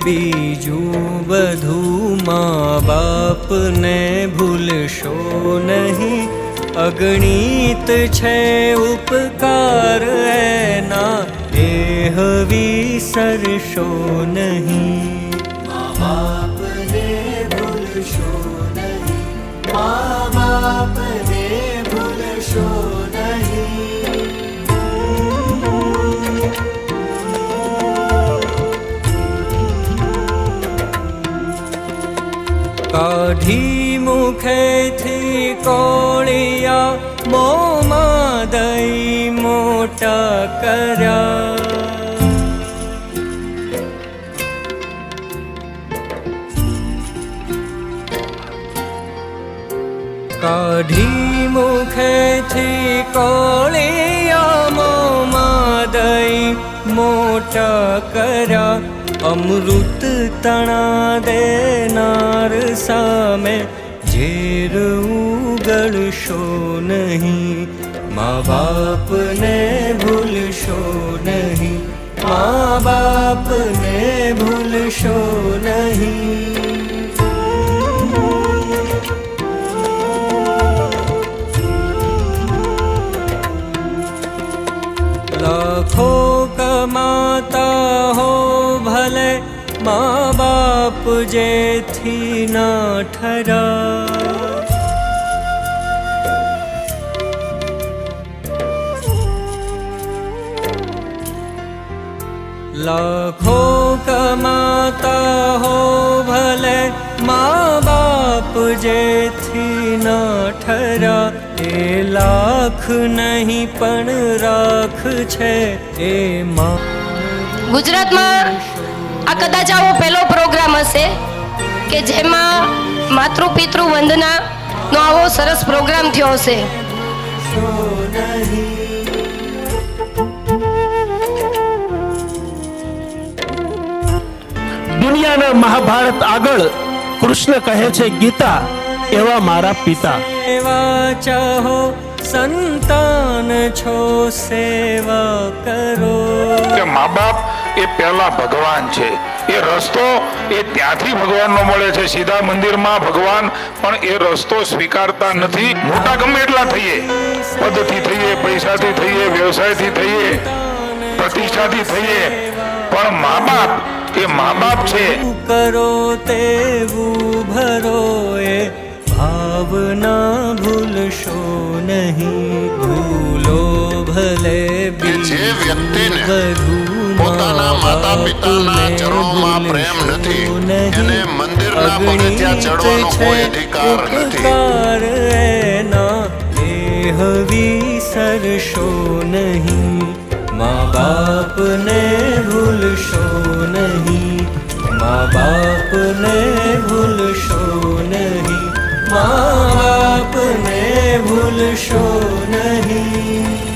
બીજું બધું મા બાપને ભૂલશો નહીં, અગણિત છે ઉપકાર એના દેહ વિસરશો નહીં. મા બાપને ભૂલશો નહીં, મા બાપને ભૂલશો નહીં. કાઢી મુખેથી કોળિયા મોંમાં દઈ મોટા કર્યા. કાઢી મુખેથી કોળિયા મોંમાં દઈ મોટા કર્યા. અમૃત તણા દેનાર સામે ઝેર ઉગળશો નહીં, મા બાપને ભૂલશો નહીં, મા બાપને ભૂલશો નહીં. લાખો કમાતા હો ભલે, મા બાપ જેથી ના ઠરા. લાખો કમાતા હો ભલે, મા બાપ જેથી ના ઠરા. એ લાખ નહીં પણ રાખ છે એ માં. ગુજરાતમાં આ કદાચ આવો પહેલો પ્રોગ્રામ હશે કે જેમાં માતૃ પિતૃ વંદનાનો આવો સરસ પ્રોગ્રામ થયો હશે. દુનિયાના મહાભારત આગળ કૃષ્ણ કહે છે ગીતા એવા મારા પિતા. સેવા ચાહો સંતાન છો સેવા કરો. કે મા બાપ એ પહેલા ભગવાન છે. એ રસ્તો એ ત્યાંથી ભગવાનનો મળે છે. સીધા મંદિરમાં ભગવાન પણ એ રસ્તો સ્વીકારતા નથી. મોટા ગમે એટલા થઈએ, પદથી થઈએ, પૈસાથી થઈએ, વ્યવસાયથી થઈએ, પ્રતિષ્ઠાથી થઈએ, પણ મા બાપ એ મા બાપ છે. કરો તેવું ભરો એ ભાવના ભૂલશો નહીં. ભૂલો ભલે જે વ્યક્તિને પોતાના માતા પિતાના ચરણોમાં પ્રેમ નથી એને મંદિરના પગથિયા ચડવાનો કોઈ અધિકાર નથી. એના દેહ વિસરશો નહીં, મા બાપને ભૂલશો નહીં, મા બાપને ભૂલશો નહીં, મા બાપને ભૂલશો નહીં.